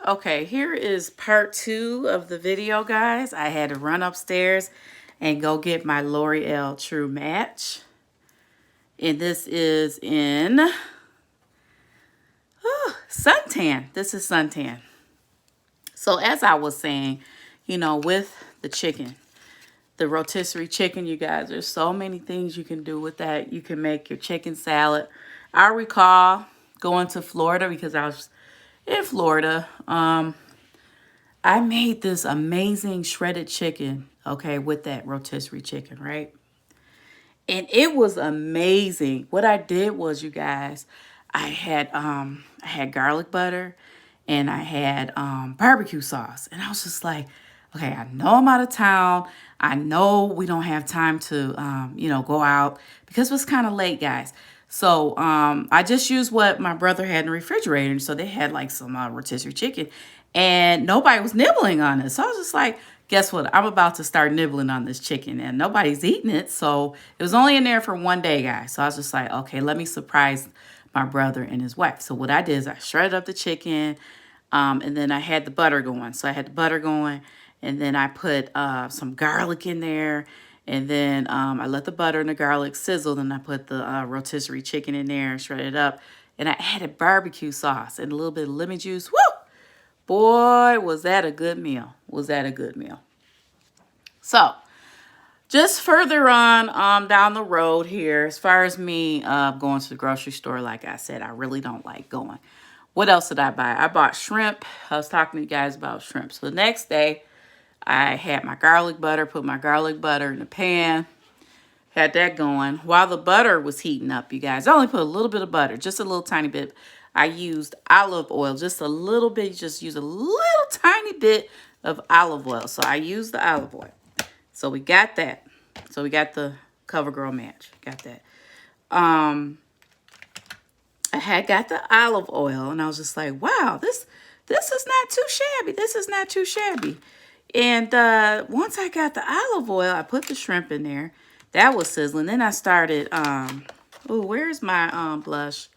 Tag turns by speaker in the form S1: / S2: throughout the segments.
S1: Okay, here is part 2 of the video, guys. I had to run upstairs and go get my L'Oreal True Match. And this is in suntan. This is suntan. So as I was saying, you know, with the chicken, the rotisserie chicken, you guys, there's so many things you can do with that. You can make your chicken salad. I recall going to Florida because I was in Florida. I made this amazing shredded chicken, okay, with that rotisserie chicken, right? And it was amazing. What I did was, you guys, I had garlic butter and I had barbecue sauce. And I was just like, okay, I know I'm out of town. I know we don't have time to you know, go out because it was kind of late, guys. So I just used what my brother had in the refrigerator. So they had like some rotisserie chicken and nobody was nibbling on it. So I was just like, guess what? I'm about to start nibbling on this chicken and nobody's eating it. So it was only in there for one day, guys. So I was just like, okay, let me surprise my brother and his wife. So what I did is I shredded up the chicken and then I had the butter going. So I had the butter going and then I put some garlic in there. And then I let the butter and the garlic sizzle. Then I put the rotisserie chicken in there and shredded it up. And I added barbecue sauce and a little bit of lemon juice. Woo! Boy, was that a good meal. Was that a good meal. So, just further on down the road here, as far as me going to the grocery store, like I said, I really don't like going. What else did I buy? I bought shrimp. I was talking to you guys about shrimp. So the next day, I had my garlic butter, put my garlic butter in the pan, had that going. While the butter was heating up, you guys, I only put a little bit of butter, just a little tiny bit. I used olive oil, just a little bit. You just use a little tiny bit of olive oil. So I used the olive oil. So we got that. So we got the CoverGirl match. Got that. I had got the olive oil, and I was just like, wow, this is not too shabby. This is not too shabby. And once I got the olive oil, I put the shrimp in there. That was sizzling. Then I started, oh, where's my blush?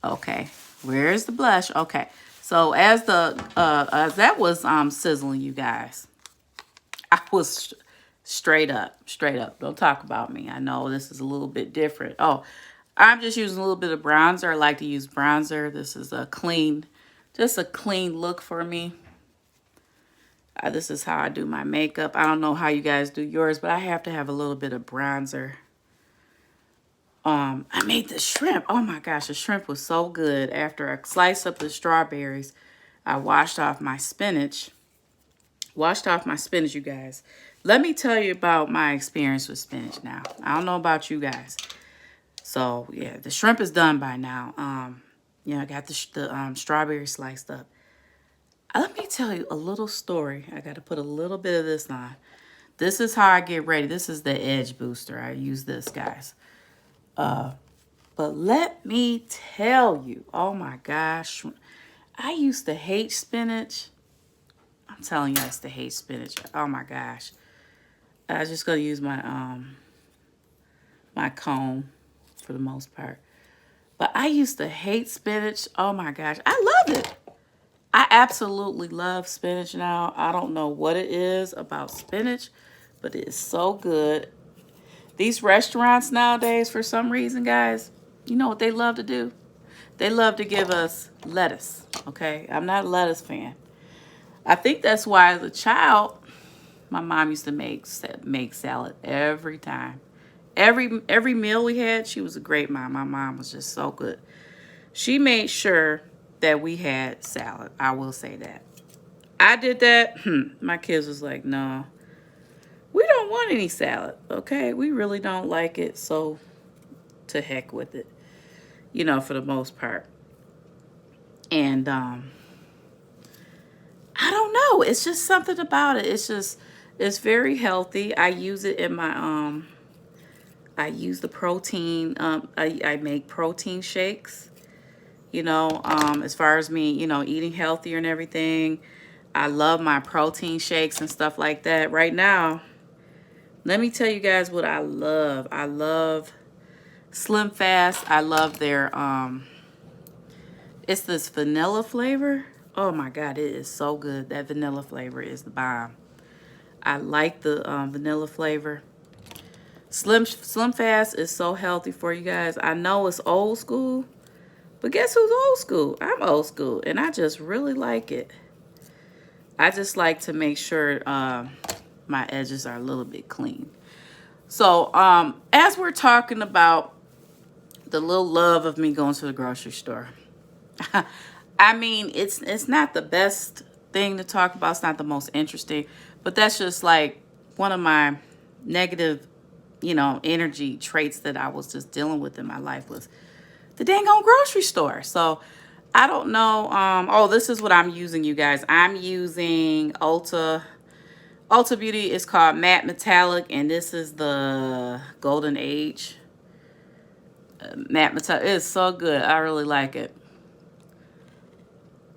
S1: Okay, where's the blush? Okay, so as that was sizzling, you guys, I was straight up. Don't talk about me. I know this is a little bit different. Oh, I'm just using a little bit of bronzer. I like to use bronzer. This is just a clean look for me. This is how I do my makeup. I don't know how you guys do yours, but I have to have a little bit of bronzer. I made the shrimp. Oh my gosh, the shrimp was so good. After I sliced up the strawberries, I washed off my spinach. You guys. Let me tell you about my experience with spinach now. I don't know about you guys. So, yeah, the shrimp is done by now. Yeah, I got the strawberry sliced up. Let me tell you a little story. I got to put a little bit of this on. This is how I get ready. This is the edge booster. I use this, guys. But let me tell you, oh my gosh, I used to hate spinach. I'm telling you, I used to hate spinach. Oh my gosh. I was just going to use my my comb for the most part. But I used to hate spinach. Oh my gosh. I love it. I absolutely love spinach now. I don't know what it is about spinach, but it is so good. These restaurants nowadays, for some reason, guys, you know what they love to do? They love to give us lettuce, okay? I'm not a lettuce fan. I think that's why as a child, my mom used to make salad every time. Every meal we had, she was a great mom. My mom was just so good. She made sure that we had salad. I will say that. I did that. My kids was like, no, we don't want any salad, okay? We really don't like it, so to heck with it, you know, for the most part. And I don't know. It's just something about it. It's very healthy. I use it in my, I use the protein. I make protein shakes. You know, as far as me, you know, eating healthier and everything. I love my protein shakes and stuff like that. Right now, let me tell you guys what I love. I love Slim Fast. I love their, it's this vanilla flavor. Oh my God, it is so good. That vanilla flavor is the bomb. I like the vanilla flavor. Slim Fast is so healthy for you guys. I know it's old school, but guess who's old school? I'm old school, and I just really like it. I just like to make sure my edges are a little bit clean. So as we're talking about the little love of me going to the grocery store, I mean, it's not the best thing to talk about. It's not the most interesting, but that's just like one of my negative, energy traits that I was just dealing with in my life was the dang on grocery store. So I don't know. Oh, this is what I'm using, you guys. I'm using Ulta Beauty. Is called Matte Metallic, and this is the Golden Age Matte Metallic. It's so good. I really like it.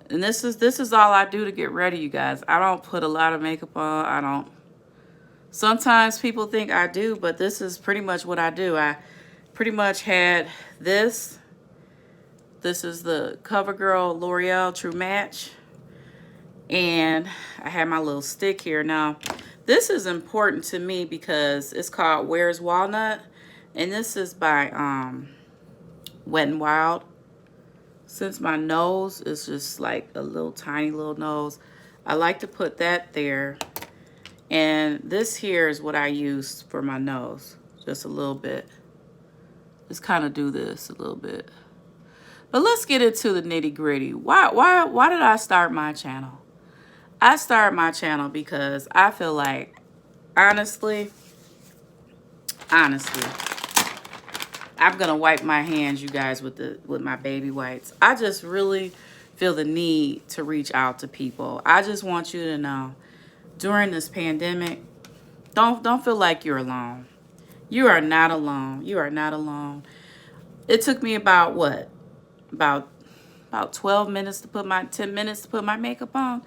S1: And this is all I do to get ready, you guys. I don't put a lot of makeup on. I don't. Sometimes people think I do, but this is pretty much what I do. I pretty much had this. This is the CoverGirl L'Oreal True Match. And I have my little stick here. Now, this is important to me because it's called Where's Walnut. And this is by Wet n Wild. Since my nose is just like a little tiny little nose, I like to put that there. And this here is what I use for my nose. Just a little bit. Just kind of do this a little bit. But let's get into the nitty gritty. Why did I start my channel? I started my channel because I feel like, honestly, I'm gonna wipe my hands, you guys, with my baby wipes. I just really feel the need to reach out to people. I just want you to know, during this pandemic, don't feel like you're alone. You are not alone. You are not alone. It took me about what? About 12 minutes to put my 10 minutes to put my makeup on.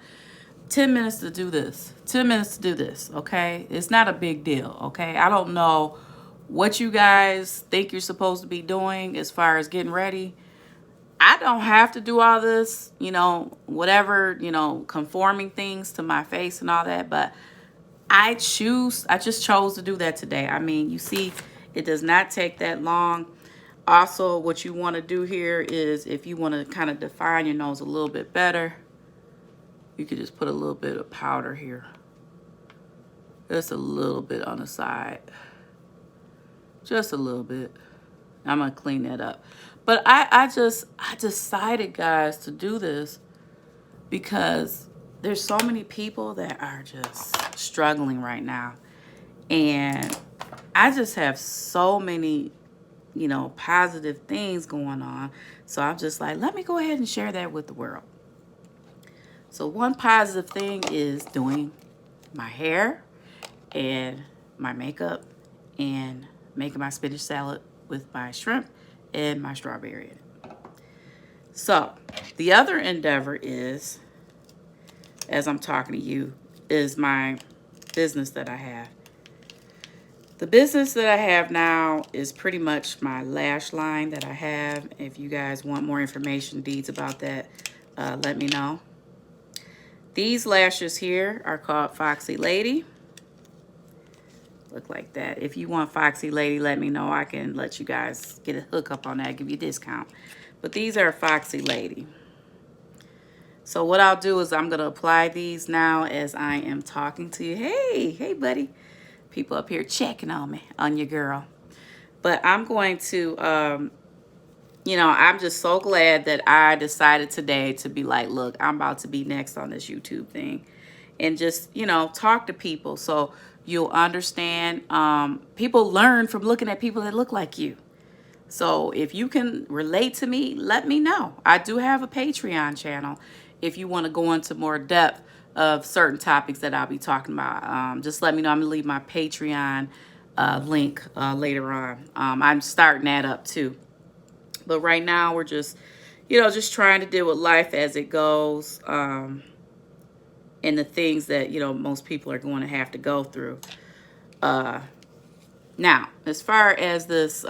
S1: 10 minutes to do this. 10 minutes to do this, okay? It's not a big deal, okay? I don't know what you guys think you're supposed to be doing as far as getting ready. I don't have to do all this, whatever, conforming things to my face and all that, but I just chose to do that today. I mean, you see, it does not take that long. Also, what you want to do here is, if you want to kind of define your nose a little bit better, you could just put a little bit of powder here. Just a little bit on the side. Just a little bit. I'm going to clean that up. But I decided, guys, to do this because there's so many people that are just struggling right now. And I just have so many, positive things going on. So I'm just like, let me go ahead and share that with the world. So one positive thing is doing my hair and my makeup and making my spinach salad with my shrimp and my strawberry in it. So the other endeavor is, as I'm talking to you, is my business that I have. The business that I have now is pretty much my lash line that I have. If you guys want more information, deeds about that, let me know. These lashes here are called Foxy Lady. Look like that. If you want Foxy Lady, let me know. I can let you guys get a hookup on that, give you a discount. But these are Foxy Lady. So what I'll do is I'm going to apply these now as I am talking to you. Hey, buddy. People up here checking on me, on your girl. But I'm going to, I'm just so glad that I decided today to be like, look, I'm about to be next on this YouTube thing. And just, talk to people so you'll understand. People learn from looking at people that look like you. So if you can relate to me, let me know. I do have a Patreon channel if you want to go into more depth of certain topics that I'll be talking about. Just let me know. I'm going to leave my Patreon link later on. I'm starting that up too. But right now we're just, just trying to deal with life as it goes. And the things that, most people are going to have to go through. Now, as far as this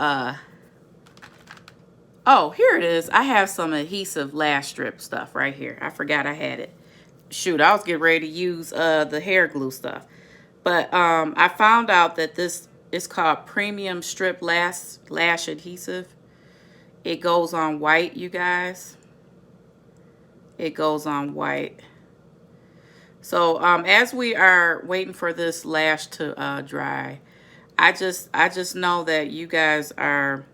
S1: Oh, here it is. I have some adhesive lash strip stuff right here. I forgot I had it. Shoot, I was getting ready to use the hair glue stuff. But I found out that this is called premium strip lash adhesive. It goes on white, you guys. It goes on white. So as we are waiting for this lash to dry, I just know that you guys are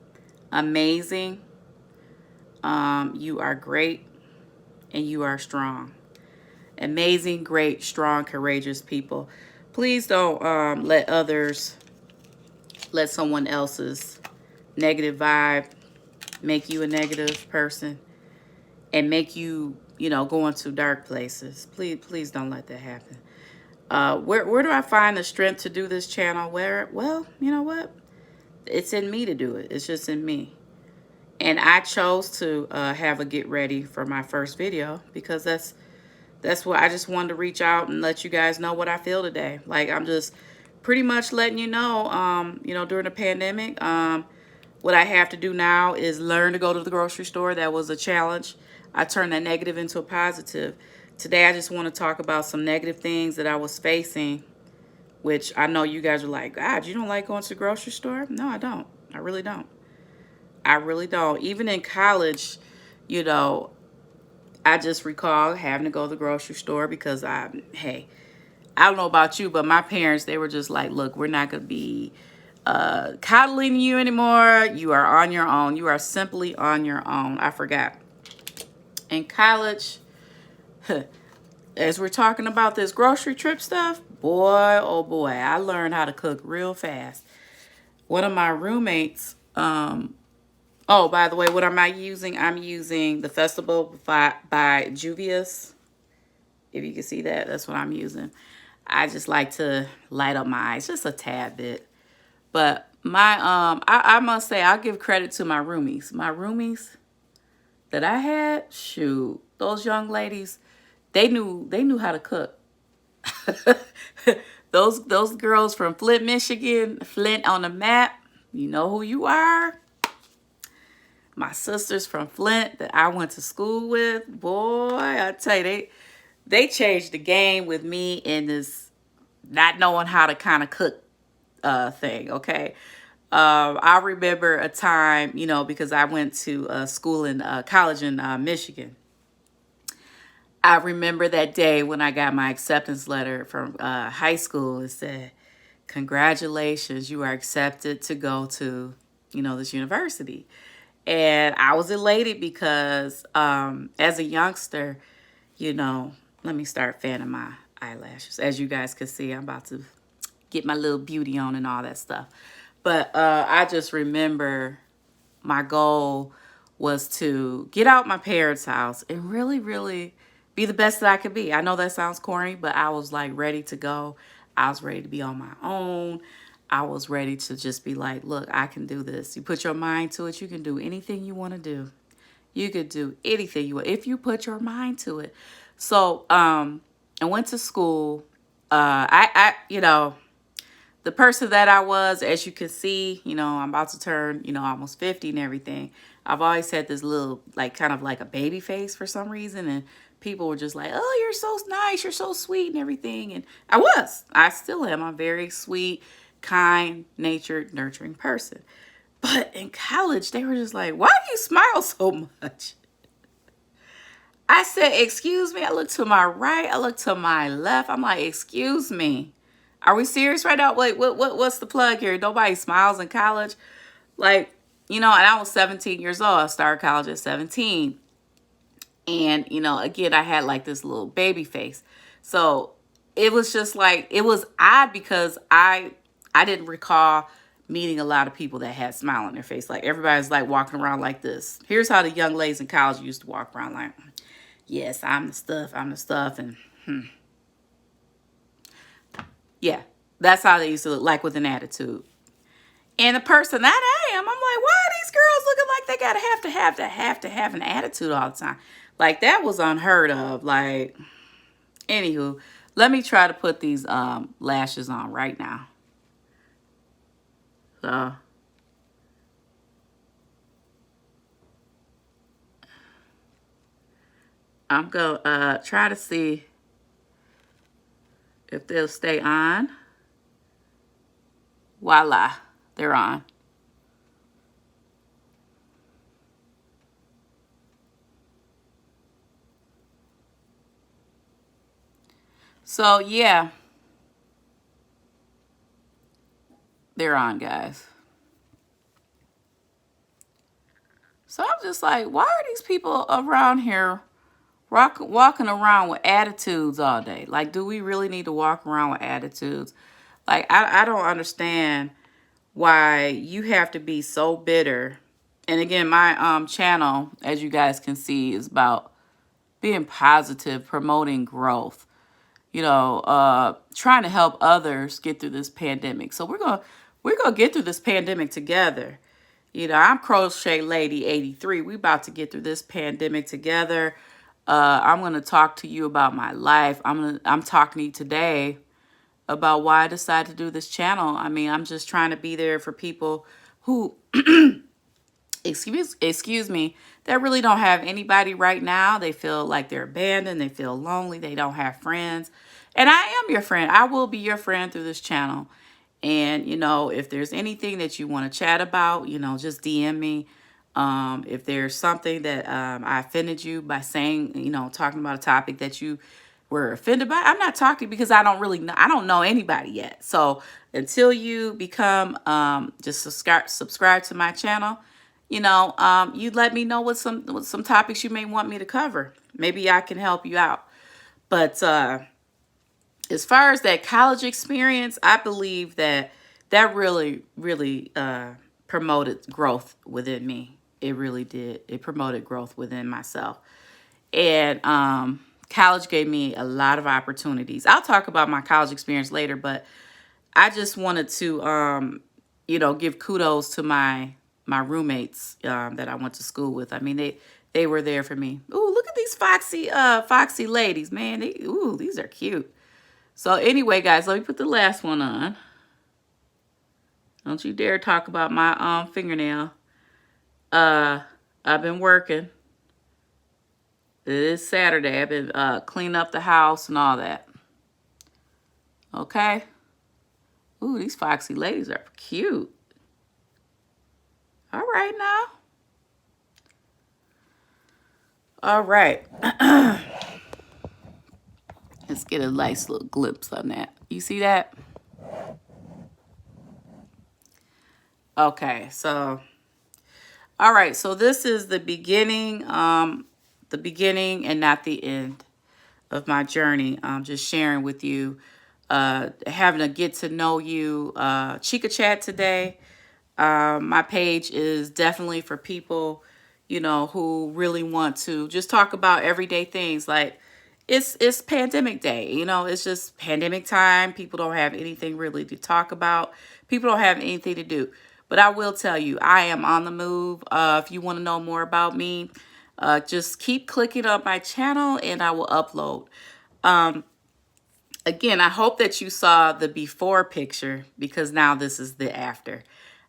S1: amazing. You are great, and you are strong. Amazing, great, strong, courageous people. Please don't let someone else's negative vibe make you a negative person and make you, go into dark places. Please don't let that happen. Where do I find the strength to do this channel? Well, you know what? It's in me to do it. It's just in me. And I chose to have a get ready for my first video because that's what I just wanted to reach out and let you guys know what I feel today. Like, I'm just pretty much letting you know, during the pandemic, what I have to do now is learn to go to the grocery store. That was a challenge. I turned that negative into a positive. Today, I just want to talk about some negative things that I was facing, which I know you guys are like, God, you don't like going to the grocery store? No, I don't. I really don't. I really don't. Even in college, I just recall having to go to the grocery store because hey, I don't know about you, but my parents, they were just like, look, we're not going to be coddling you anymore. You are on your own. You are simply on your own. I forgot. In college, as we're talking about this grocery trip stuff, boy, oh boy, I learned how to cook real fast. One of my roommates, oh, by the way, what am I using? I'm using the Festival by Juvia's. If you can see that, that's what I'm using. I just like to light up my eyes just a tad bit. But I must say, I'll give credit to my roomies. My roomies that I had, shoot, those young ladies, they knew how to cook. Those girls from Flint, Michigan, Flint on the map, you know who you are. My sisters from Flint that I went to school with, boy, I tell you, they changed the game with me in this not knowing how to kind of cook thing, okay? I remember a time, because I went to school in college in Michigan. I remember that day when I got my acceptance letter from high school. It said, congratulations, you are accepted to go to, this university. And I was elated because as a youngster, let me start fanning my eyelashes. As you guys can see, I'm about to get my little beauty on and all that stuff. But I just remember my goal was to get out my parents' house and really, really be the best that I could be. I know that sounds corny, but I was like ready to go. I was ready to be on my own. I was ready to just be like, look, I can do this. You put your mind to it, you can do anything you want to do. You could do anything you want if you put your mind to it. So I went to school. The person that I was, as you can see, I'm about to turn, almost 50 and everything. I've always had this little, kind of like a baby face for some reason. And people were just like, oh, you're so nice. You're so sweet and everything. And I still am. I'm a very sweet, kind, natured, nurturing person. But in college, they were just like, why do you smile so much? I said, excuse me. I looked to my right. I looked to my left. I'm like, excuse me. Are we serious right now? Wait, what's the plug here? Nobody smiles in college. And I was 17 years old. I started college at 17. And, again, I had this little baby face. So it was just it was odd because I didn't recall meeting a lot of people that had a smile on their face. Everybody's walking around like this. Here's how the young ladies in college used to walk around like, yes, I'm the stuff. And yeah, that's how they used to look, with an attitude. And the person that I am, I'm like, why are these girls looking like they gotta have to have an attitude all the time? That was unheard of. Anywho, let me try to put these lashes on right now. So I'm going to try to see if they'll stay on. Voila, they're on. So yeah, they're on, guys. So I'm just like, why are these people around here walking around with attitudes all day? Like, do we really need to walk around with attitudes? Like, I don't understand why you have to be so bitter. And again, my channel, as you guys can see, is about being positive, promoting growth, you know, trying to help others get through this pandemic. So we're gonna get through this pandemic together. You know, I'm crochetlady83. We about to get through this pandemic together. I'm gonna talk to you about my life. I'm talking to you today about why I decided to do this channel. I mean, I'm just trying to be there for people who excuse me, that really don't have anybody right now. They feel like they're abandoned. They feel lonely. They don't have friends. And I am your friend. I will be your friend through this channel. And, you know, if there's anything that you want to chat about, you know, just DM me. If there's something that I offended you by saying, you know, talking about a topic that you were offended by, I'm not talking because I don't really know. I don't know anybody yet. So until you become, just subscribe to my channel, you know, you let me know what some topics you may want me to cover. Maybe I can help you out. But as far as that college experience, I believe that really, really promoted growth within me. It really did. It promoted growth within myself. And college gave me a lot of opportunities. I'll talk about my college experience later, but I just wanted to, you know, give kudos to my roommates that I went to school with. I mean, they were there for me. Ooh, look at these foxy ladies, man. Ooh, these are cute. So anyway, guys, let me put the last one on. Don't you dare talk about my fingernail. I've been working. It is Saturday. I've been cleaning up the house and all that. Okay. Ooh, these foxy ladies are cute. All right now. All right. Let's get a nice little glimpse on that. You see that? Okay, so all right, so this is the beginning and not the end of my journey. Just sharing with you, having a get to know you Chica Chat today. My page is definitely for people, you know, who really want to just talk about everyday things. Like it's pandemic day, you know, it's just pandemic time. People don't have anything really to talk about. People don't have anything to do. But I will tell you, I am on the move. If you want to know more about me, just keep clicking on my channel and I will upload. Again, I hope that you saw the before picture because now this is the after.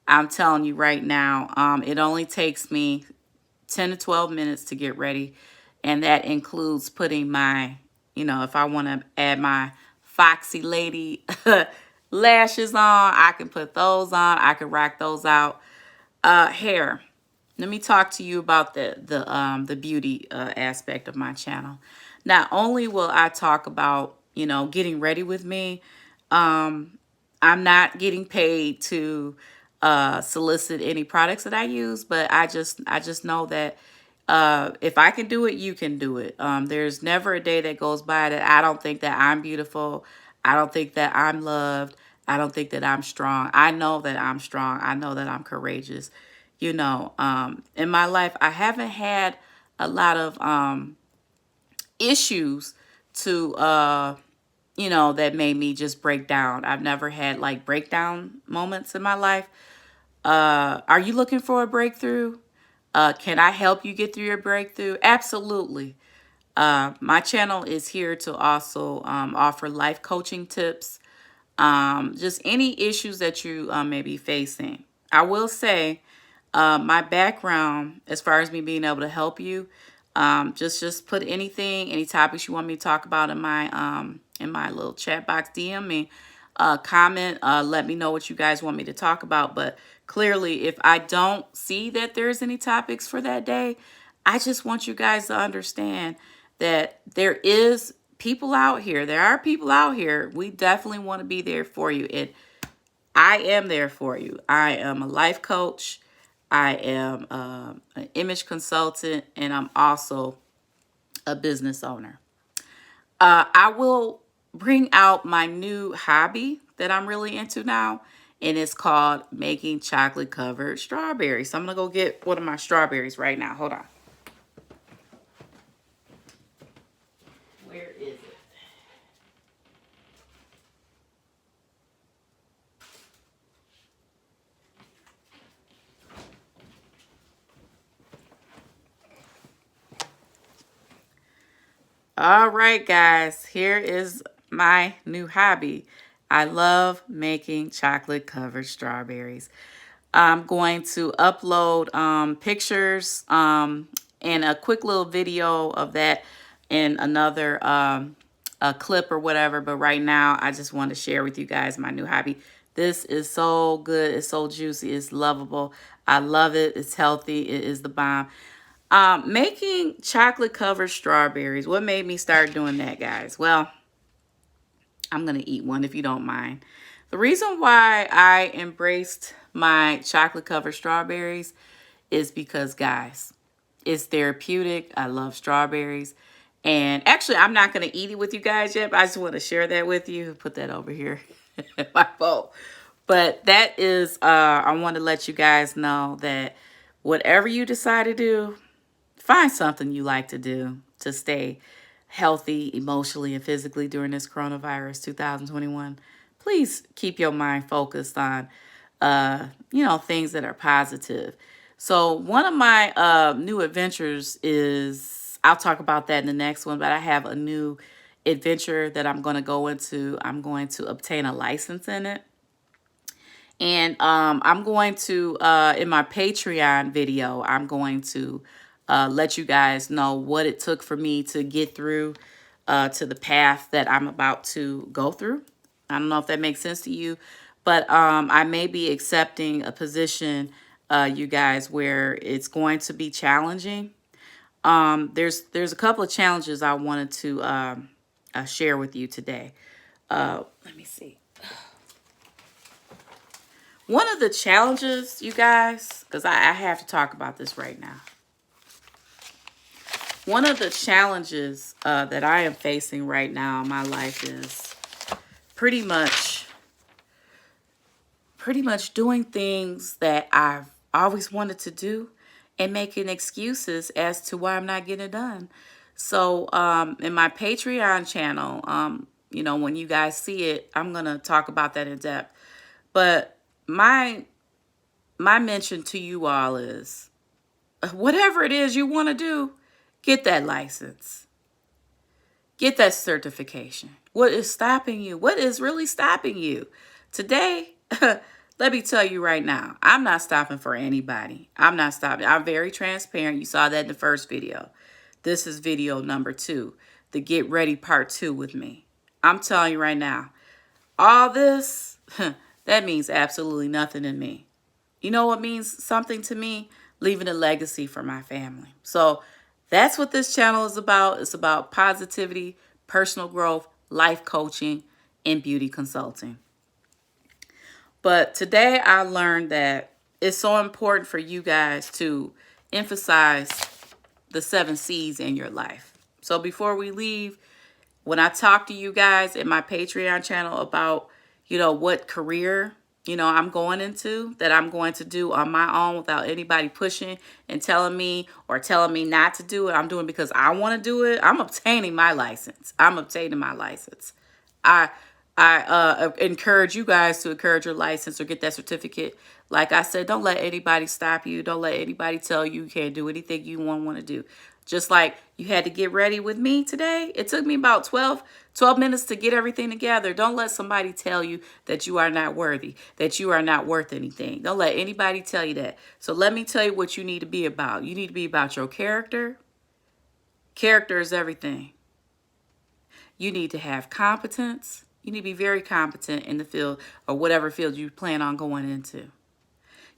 S1: I'm telling you right now, it only takes me 10 to 12 minutes to get ready. And that includes putting my, you know, if I want to add my foxy lady lashes on, I can put those on. I can rock those out. Hair. Let me talk to you about the beauty aspect of my channel. Not only will I talk about, you know, getting ready with me, I'm not getting paid to solicit any products that I use, but I just know that if I can do it, you can do it. There's never a day that goes by that I don't think that I'm beautiful. I don't think that I'm loved. I don't think that I'm strong. I know that I'm strong. I know that I'm courageous. You know, in my life, I haven't had a lot of issues to, you know, that made me just break down. I've never had like breakdown moments in my life. Are you looking for a breakthrough? Can I help you get through your breakthrough? Absolutely. My channel is here to also offer life coaching tips. Just any issues that you may be facing. I will say my background, as far as me being able to help you, Just put anything, any topics you want me to talk about in my little chat box. DM me, comment, let me know what you guys want me to talk about. But clearly, if I don't see that there's any topics for that day, I just want you guys to understand that there is people out here. There are people out here. We definitely want to be there for you. And I am there for you. I am a life coach. I am an image consultant, and I'm also a business owner. I will bring out my new hobby that I'm really into now, and it's called making chocolate covered strawberries. So I'm gonna go get one of my strawberries right now. Hold on. Where is it? All right, guys, here is my new hobby. I love making chocolate covered strawberries. I'm going to upload pictures and a quick little video of that in another a clip or whatever. But right now, I just want to share with you guys my new hobby. This is so good. It's so juicy. It's lovable. I love it. It's healthy. It is the bomb. Making chocolate covered strawberries. What made me start doing that, guys? Well, I'm going to eat one if you don't mind. The reason why I embraced my chocolate covered strawberries is because, guys, it's therapeutic. I love strawberries. And actually, I'm not going to eat it with you guys yet, but I just want to share that with you. Put that over here in my bowl. But that is, I want to let you guys know that whatever you decide to do, find something you like to do to stay healthy emotionally and physically during this coronavirus 2021. Please keep your mind focused on, things that are positive. So one of my new adventures is, I'll talk about that in the next one, but I have a new adventure that I'm going to go into. I'm going to obtain a license in it. And I'm going to, in my Patreon video, I'm going to let you guys know what it took for me to get through to the path that I'm about to go through. I don't know if that makes sense to you, but I may be accepting a position, you guys, where it's going to be challenging. There's a couple of challenges I wanted to share with you today. Let me see. One of the challenges, you guys, because I have to talk about this right now. One of the challenges that I am facing right now in my life is pretty much doing things that I've always wanted to do and making excuses as to why I'm not getting it done. So in my Patreon channel, when you guys see it, I'm going to talk about that in depth. But my mention to you all is, whatever it is you want to do, get that license. Get that certification. What is stopping you? What is really stopping you? Today, let me tell you right now, I'm not stopping for anybody. I'm not stopping. I'm very transparent. You saw that in the first video. This is video number 2, the Get Ready Part 2 with me. I'm telling you right now, all this, that means absolutely nothing to me. You know what means something to me? Leaving a legacy for my family. So that's what this channel is about. It's about positivity, personal growth, life coaching, and beauty consulting. But today I learned that it's so important for you guys to emphasize the 7 C's in your life. So before we leave, when I talk to you guys in my Patreon channel about, what career, I'm going into, that I'm going to do on my own without anybody pushing and telling me not to do it. I'm doing it because I want to do it. I'm obtaining my license. I encourage you guys to encourage your license or get that certificate. Like I said, don't let anybody stop you. Don't let anybody tell you you can't do anything you want to do. Just like you had to get ready with me today. It took me about 12 minutes to get everything together. Don't let somebody tell you that you are not worthy, that you are not worth anything. Don't let anybody tell you that. So let me tell you what you need to be about. You need to be about your character. Character is everything. You need to have competence. You need to be very competent in the field or whatever field you plan on going into.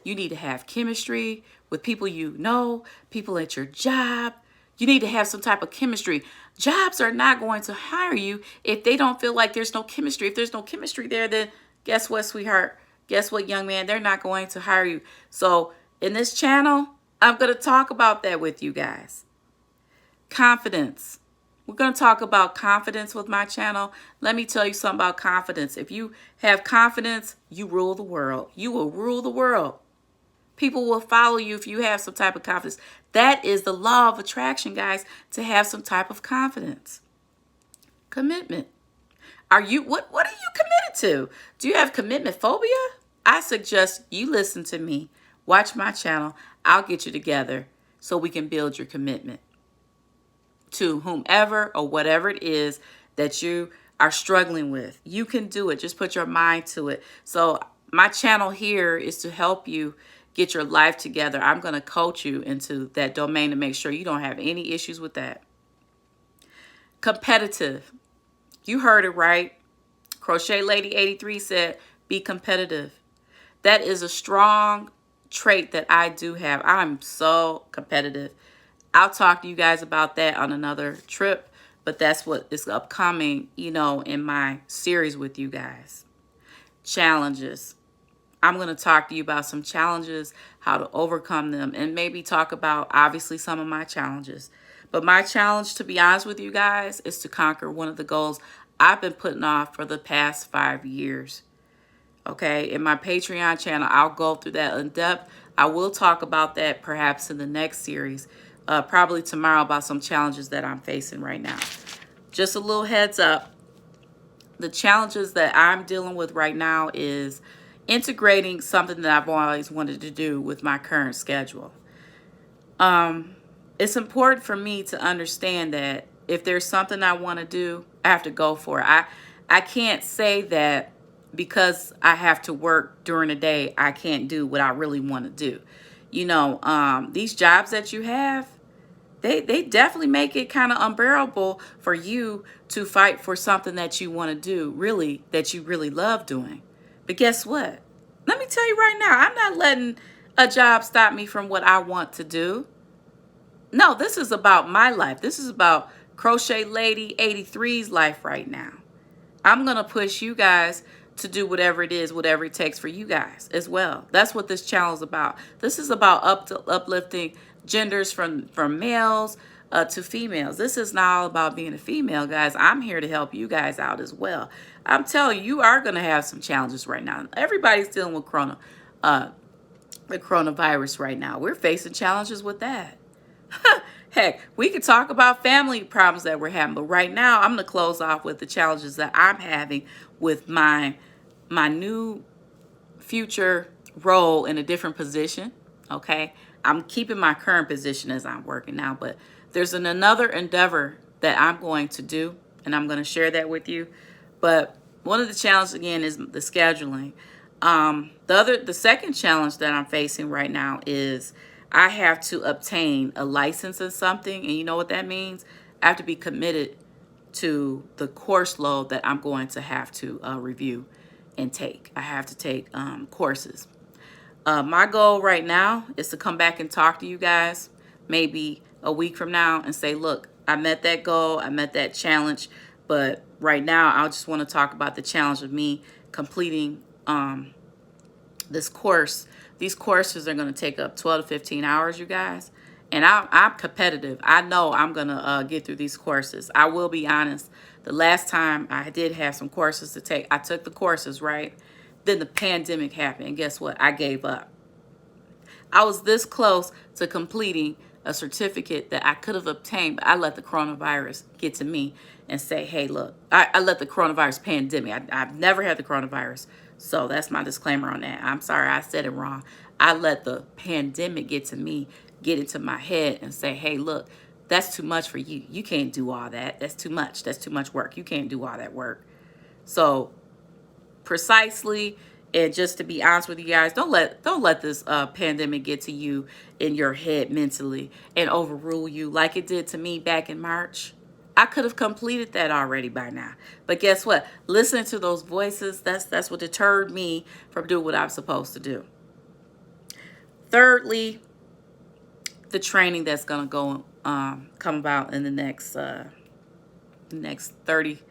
S1: You need to have chemistry with people you know, people at your job. You need to have some type of chemistry. Jobs are not going to hire you if they don't feel like there's no chemistry. If there's no chemistry there, then guess what, sweetheart? Guess what, young man? They're not going to hire you. So in this channel, I'm going to talk about that with you guys. Confidence. We're going to talk about confidence with my channel. Let me tell you something about confidence. If you have confidence, you rule the world. You will rule the world. People will follow you if you have some type of confidence. That is the law of attraction, guys, to have some type of confidence. Commitment. What are you committed to? Do you have commitment phobia? I suggest you listen to me. Watch my channel. I'll get you together so we can build your commitment to whomever or whatever it is that you are struggling with. You can do it. Just put your mind to it. So my channel here is to help you get your life together. I'm going to coach you into that domain to make sure you don't have any issues with that. Competitive. You heard it right. crochetlady83 said, be competitive. That is a strong trait that I do have. I'm so competitive. I'll talk to you guys about that on another trip, but that's what is upcoming, in my series with you guys. Challenges. I'm going to talk to you about some challenges, how to overcome them, and maybe talk about, obviously, some of my challenges. But my challenge, to be honest with you guys, is to conquer one of the goals I've been putting off for the past 5 years. Okay, in my Patreon channel, I'll go through that in depth. I will talk about that perhaps in the next series, probably tomorrow, about some challenges that I'm facing right now. Just a little heads up. The challenges that I'm dealing with right now is integrating something that I've always wanted to do with my current schedule. It's important for me to understand that if there's something I want to do, I have to go for it. I can't say that because I have to work during the day, I can't do what I really want to do. These jobs that you have, they definitely make it kind of unbearable for you to fight for something that you want to do, really, that you really love doing. But guess what? Let me tell you right now, I'm not letting a job stop me from what I want to do. No, this is about my life. This is about crochetlady83's life right now. I'm going to push you guys to do whatever it is, whatever it takes for you guys as well. That's what this channel is about. This is about uplifting genders from males to females. This is not all about being a female, guys. I'm here to help you guys out as well. I'm telling you, you are going to have some challenges right now. Everybody's dealing with the coronavirus right now. We're facing challenges with that. Heck, we could talk about family problems that we're having, but right now I'm going to close off with the challenges that I'm having with my new future role in a different position. Okay, I'm keeping my current position as I'm working now, but there's another endeavor that I'm going to do, and I'm going to share that with you. But one of the challenges, again, is the scheduling. The second challenge that I'm facing right now is I have to obtain a license in something, and you know what that means? I have to be committed to the course load that I'm going to have to review and take. I have to take courses. My goal right now is to come back and talk to you guys maybe a week from now and say, look, I met that goal, I met that challenge, but right now I just want to talk about the challenge of me completing this course. These courses are going to take up 12 to 15 hours, you guys. And I'm competitive. I know I'm going to get through these courses. I will be honest. The last time I did have some courses to take, I took the courses, right? Then the pandemic happened. And guess what? I gave up. I was this close to completing a certificate that I could have obtained, but I let the coronavirus get to me and say, hey, look, I let the coronavirus pandemic. I've never had the coronavirus. So that's my disclaimer on that. I'm sorry, I said it wrong. I let the pandemic get to me, get into my head and say, hey, look, that's too much for you. You can't do all that. That's too much. That's too much work. You can't do all that work. So precisely And just to be honest with you guys, don't let this pandemic get to you in your head mentally and overrule you like it did to me back in March. I could have completed that already by now. But guess what? Listening to those voices, that's what deterred me from doing what I'm supposed to do. Thirdly, the training that's gonna go come about in the next 90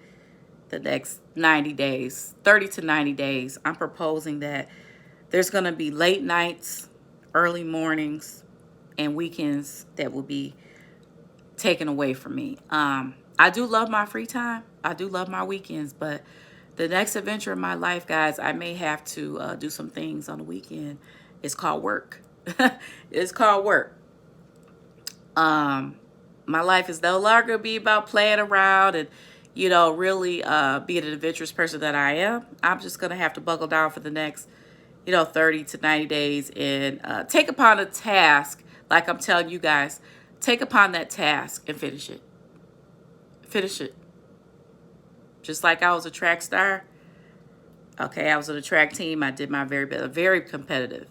S1: days, 30 to 90 days. I'm proposing that there's gonna be late nights, early mornings, and weekends that will be taken away from me. I do love my free time. I do love my weekends, but the next adventure of my life, guys, I may have to do some things on the weekend. It's called work. It's called work. My life is no longer be about playing around and, really being an adventurous person that I am. I'm just going to have to buckle down for the next, 30 to 90 days and take upon a task, like I'm telling you guys, take upon that task and finish it. Finish it. Just like I was a track star. Okay, I was on a track team. I did my very best, very competitive.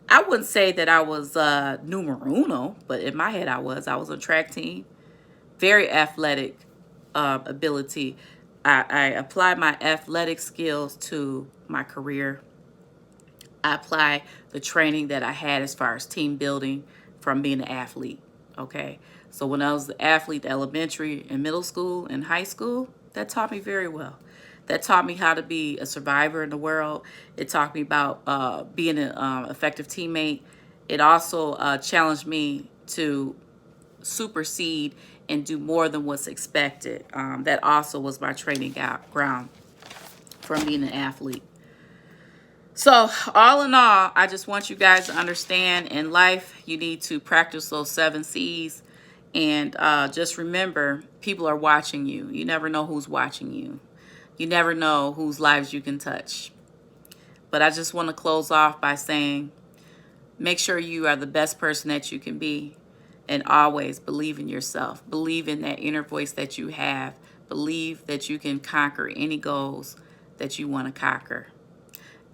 S1: I wouldn't say that I was numero uno, but in my head I was. I was on a track team. Very athletic ability. I applied my athletic skills to my career. I apply the training that I had as far as team building from being an athlete. Okay, so when I was an athlete, elementary and middle school and high school, that taught me very well. That taught me how to be a survivor in the world. It taught me about being an effective teammate. It also challenged me to supersede and do more than what's expected. That also was my training ground from being an athlete. So all in all, I just want you guys to understand in life, you need to practice those 7 C's. And just remember, people are watching you. You never know who's watching you. You never know whose lives you can touch. But I just want to close off by saying, make sure you are the best person that you can be. And always believe in yourself. Believe in that inner voice that you have. Believe that you can conquer any goals that you want to conquer.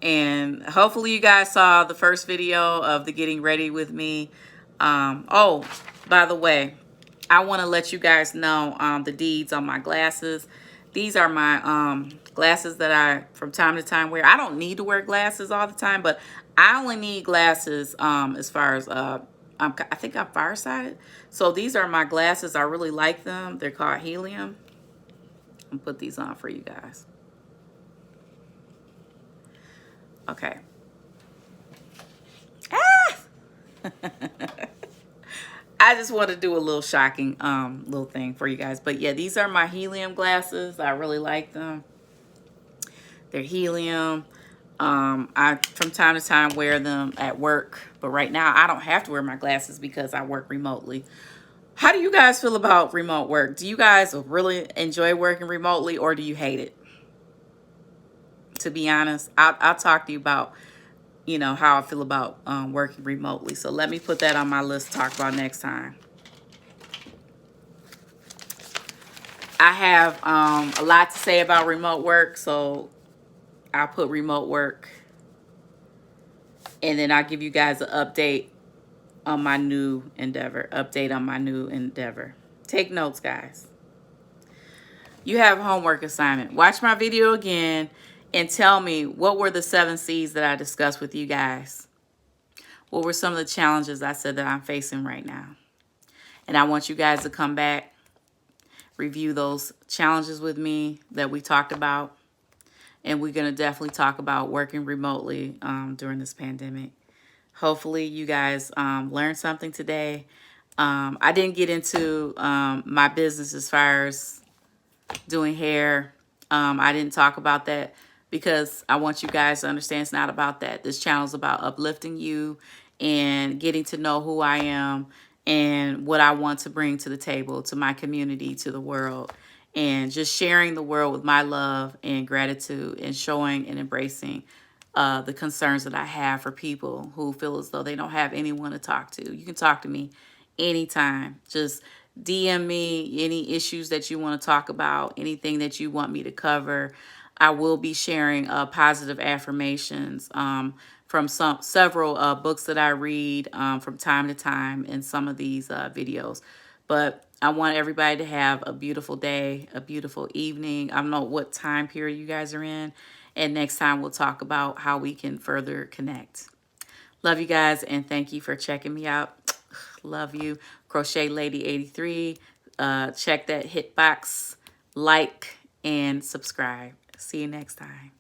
S1: And hopefully you guys saw the first video of the getting ready with me. Oh, by the way, I want to let you guys know the deeds on my glasses. These are my glasses that I, from time to time, wear. I don't need to wear glasses all the time, but I only need glasses as far as, I think I'm farsighted. So these are my glasses. I really like them. They're called Helium. I'll put these on for you guys. Okay. Ah! I just want to do a little shocking little thing for you guys. But yeah, these are my Helium glasses. I really like them. They're Helium. I, from time to time, wear them at work. But right now, I don't have to wear my glasses because I work remotely. How do you guys feel about remote work? Do you guys really enjoy working remotely, or do you hate it? To be honest, I'll talk to you about, how I feel about working remotely. So let me put that on my list to talk about next time. I have a lot to say about remote work, so I'll put remote work. And then I'll give you guys an update on my new endeavor. Take notes, guys. You have a homework assignment. Watch my video again and tell me, what were the 7 C's that I discussed with you guys? What were some of the challenges I said that I'm facing right now? And I want you guys to come back, review those challenges with me that we talked about. And we're going to definitely talk about working remotely during this pandemic. Hopefully you guys learned something today. I didn't get into my business as far as doing hair. I didn't talk about that because I want you guys to understand it's not about that. This channel is about uplifting you and getting to know who I am and what I want to bring to the table, to my community, to the world, and just sharing the world with my love and gratitude and showing and embracing the concerns that I have for people who feel as though they don't have anyone to talk to. You can talk to me anytime. Just DM me any issues that you want to talk about, anything that you want me to cover. I will be sharing positive affirmations from several books that I read from time to time in some of these videos. But I want everybody to have a beautiful day, a beautiful evening. I don't know what time period you guys are in. And next time we'll talk about how we can further connect. Love you guys, and thank you for checking me out. Love you. crochetlady83. Check that hit box, like, and subscribe. See you next time.